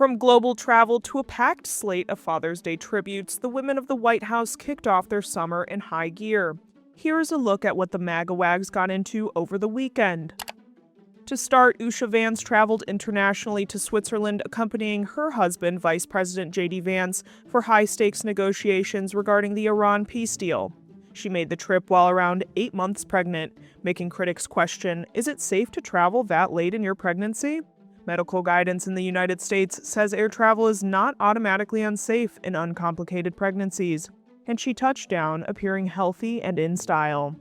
From global travel to a packed slate of Father's Day tributes, the women of the White House kicked off their summer in high gear. Here's a look at what the MAGA wags got into over the weekend. To start, Usha Vance traveled internationally to Switzerland, accompanying her husband, Vice President JD Vance, for high-stakes negotiations regarding the Iran peace deal. She made the trip while around 8 months pregnant, making critics question, is it safe to travel that late in your pregnancy? Medical guidance in the United States says air travel is not automatically unsafe in uncomplicated pregnancies, and she touched down, appearing healthy and in style.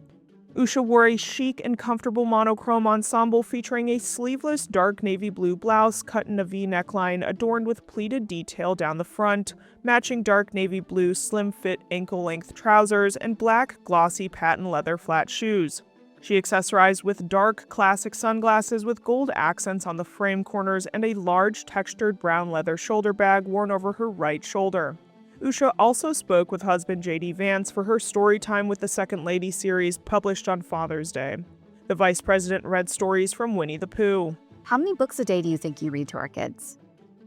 Usha wore a chic and comfortable monochrome ensemble featuring a sleeveless dark navy blue blouse cut in a V neckline adorned with pleated detail down the front, matching dark navy blue slim-fit ankle-length trousers and black glossy patent leather flat shoes. She accessorized with dark, classic sunglasses with gold accents on the frame corners and a large, textured brown leather shoulder bag worn over her right shoulder. Usha also spoke with husband JD Vance for her Storytime with the Second Lady series published on Father's Day. The vice president read stories from Winnie the Pooh. How many books a day do you think you read to our kids?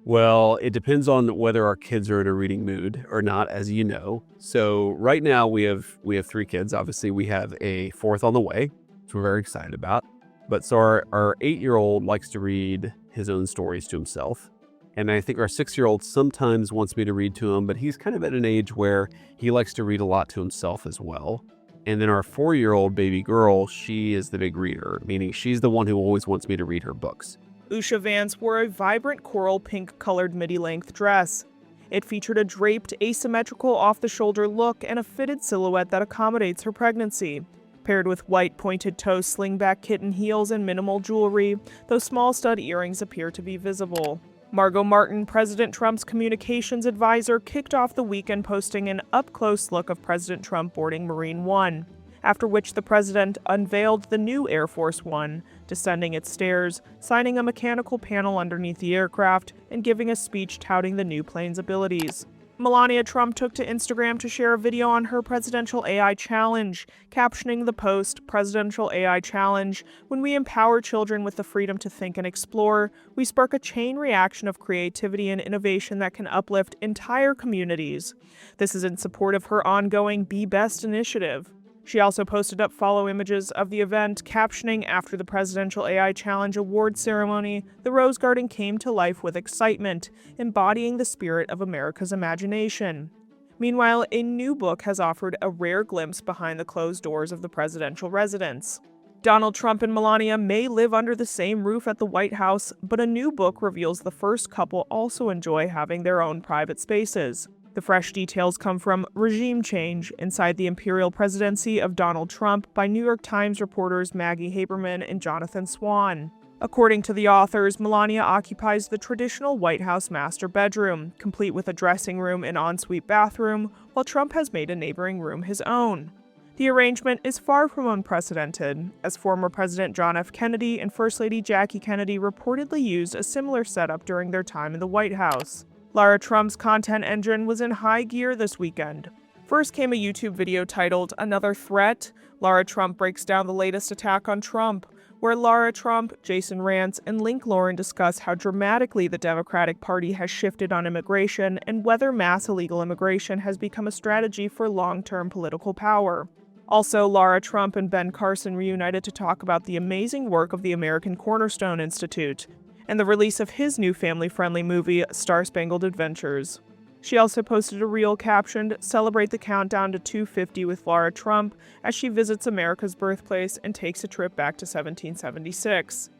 Well, it depends on whether our kids are in a reading mood or not, as you know. So right now we have 3 kids. Obviously, we have a 4th on the way, which we're very excited about. But so our 8-year-old likes to read his own stories to himself. And I think our 6-year-old sometimes wants me to read to him, but he's kind of at an age where he likes to read a lot to himself as well. And then our 4-year-old baby girl, she is the big reader, meaning she's the one who always wants me to read her books. Usha Vance wore a vibrant coral pink-colored midi-length dress. It featured a draped, asymmetrical off-the-shoulder look and a fitted silhouette that accommodates her pregnancy. Paired with white pointed-toe slingback kitten heels and minimal jewelry, those small stud earrings appear to be visible. Margo Martin, President Trump's communications advisor, kicked off the weekend posting an up-close look of President Trump boarding Marine One, after which the president unveiled the new Air Force One, descending its stairs, signing a mechanical panel underneath the aircraft, and giving a speech touting the new plane's abilities. Melania Trump took to Instagram to share a video on her presidential AI challenge, captioning the post, "Presidential AI Challenge. When we empower children with the freedom to think and explore, we spark a chain reaction of creativity and innovation that can uplift entire communities." This is in support of her ongoing Be Best initiative. She also posted up follow images of the event, captioning, "After the Presidential AI Challenge award ceremony, the Rose Garden came to life with excitement, embodying the spirit of America's imagination." Meanwhile, a new book has offered a rare glimpse behind the closed doors of the presidential residence. Donald Trump and Melania may live under the same roof at the White House, but a new book reveals the first couple also enjoy having their own private spaces. The fresh details come from Regime Change Inside the Imperial Presidency of Donald Trump by New York Times reporters Maggie Haberman and Jonathan Swan. According to the authors, Melania occupies the traditional White House master bedroom, complete with a dressing room and ensuite bathroom, while Trump has made a neighboring room his own. The arrangement is far from unprecedented, as former President John F. Kennedy and First Lady Jackie Kennedy reportedly used a similar setup during their time in the White House. Lara Trump's content engine was in high gear this weekend. First came a YouTube video titled "Another Threat." Lara Trump breaks down the latest attack on Trump, where Lara Trump, Jason Rance, and Link Lauren discuss how dramatically the Democratic Party has shifted on immigration and whether mass illegal immigration has become a strategy for long-term political power. Also, Lara Trump and Ben Carson reunited to talk about the amazing work of the American Cornerstone Institute and the release of his new family-friendly movie, Star-Spangled Adventures. She also posted a reel captioned, "Celebrate the countdown to 250 with Lara Trump," as she visits America's birthplace and takes a trip back to 1776.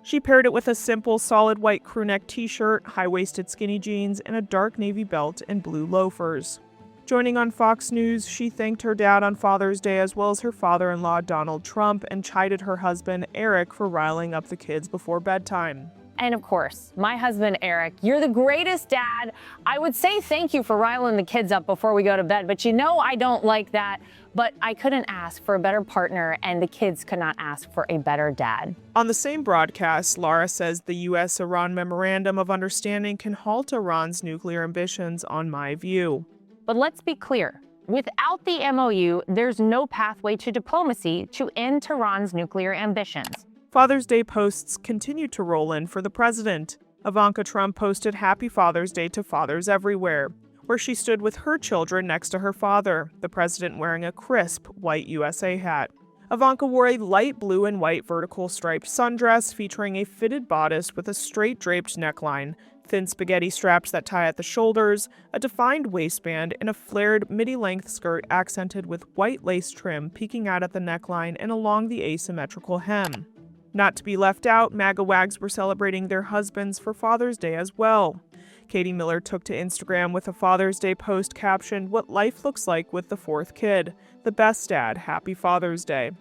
She paired it with a simple, solid white crewneck t-shirt, high-waisted skinny jeans, and a dark navy belt and blue loafers. Joining on Fox News, she thanked her dad on Father's Day as well as her father-in-law Donald Trump and chided her husband Eric for riling up the kids before bedtime. And of course, my husband, Eric, you're the greatest dad. I would say thank you for riling the kids up before we go to bed, but you know I don't like that. But I couldn't ask for a better partner, and the kids could not ask for a better dad. On the same broadcast, Lara says the U.S.-Iran Memorandum of Understanding can halt Iran's nuclear ambitions, on my view. But let's be clear. Without the MOU, there's no pathway to diplomacy to end Tehran's nuclear ambitions. Father's Day posts continue to roll in for the president. Ivanka Trump posted Happy Father's Day to fathers everywhere, where she stood with her children next to her father, the president wearing a crisp white USA hat. Ivanka wore a light blue and white vertical striped sundress featuring a fitted bodice with a straight draped neckline, thin spaghetti straps that tie at the shoulders, a defined waistband, and a flared midi-length skirt accented with white lace trim peeking out at the neckline and along the asymmetrical hem. Not to be left out, MAGA wags were celebrating their husbands for Father's Day as well. Katie Miller took to Instagram with a Father's Day post captioned, "What life looks like with the fourth kid. The best dad. Happy Father's Day."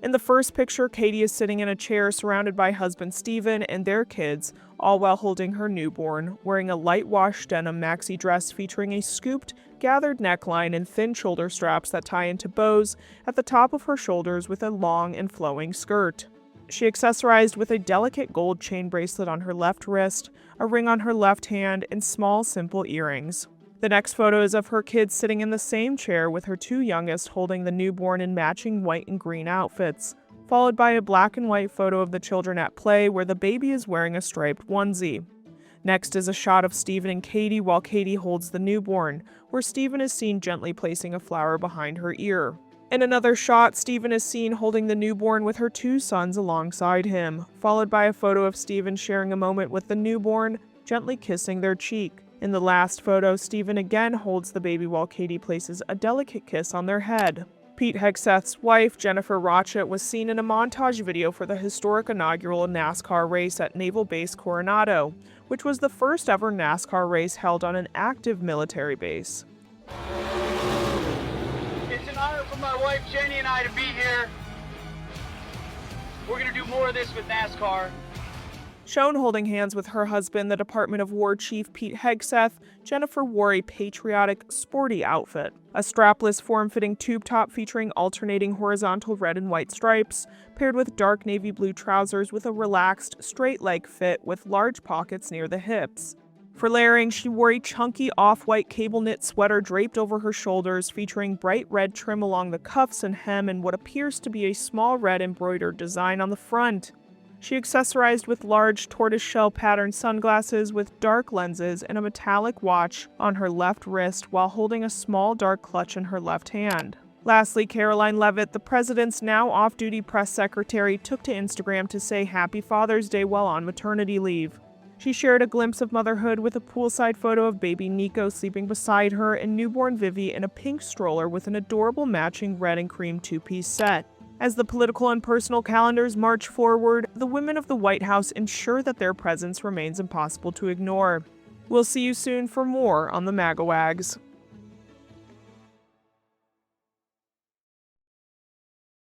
In the first picture, Katie is sitting in a chair surrounded by husband Steven and their kids, all while holding her newborn, wearing a light wash denim maxi dress featuring a scooped, gathered neckline and thin shoulder straps that tie into bows at the top of her shoulders with a long and flowing skirt. She accessorized with a delicate gold chain bracelet on her left wrist, a ring on her left hand, and small, simple earrings. The next photo is of her kids sitting in the same chair with her two youngest holding the newborn in matching white and green outfits, followed by a black and white photo of the children at play where the baby is wearing a striped onesie. Next is a shot of Steven and Katie while Katie holds the newborn, where Steven is seen gently placing a flower behind her ear. In another shot, Steven is seen holding the newborn with her two sons alongside him, followed by a photo of Steven sharing a moment with the newborn, gently kissing their cheek. In the last photo, Steven again holds the baby while Katie places a delicate kiss on their head. Pete Hegseth's wife, Jennifer Rauchet, was seen in a montage video for the historic inaugural NASCAR race at Naval Base Coronado, which was the first ever NASCAR race held on an active military base. It's an honor for my wife Jenny and I to be here. We're going to do more of this with NASCAR. Shown holding hands with her husband, the Department of War Chief Pete Hegseth, Jennifer wore a patriotic, sporty outfit. A strapless, form-fitting tube top featuring alternating horizontal red and white stripes, paired with dark navy blue trousers with a relaxed, straight-leg fit with large pockets near the hips. For layering, she wore a chunky off-white cable-knit sweater draped over her shoulders featuring bright red trim along the cuffs and hem and what appears to be a small red embroidered design on the front. She accessorized with large tortoiseshell patterned sunglasses with dark lenses and a metallic watch on her left wrist while holding a small dark clutch in her left hand. Lastly, Karoline Leavitt, the president's now off-duty press secretary, took to Instagram to say Happy Father's Day while on maternity leave. She shared a glimpse of motherhood with a poolside photo of baby Nico sleeping beside her and newborn Vivi in a pink stroller with an adorable matching red and cream two-piece set. As the political and personal calendars march forward, the women of the White House ensure that their presence remains impossible to ignore. We'll see you soon for more on the MAGA Wags.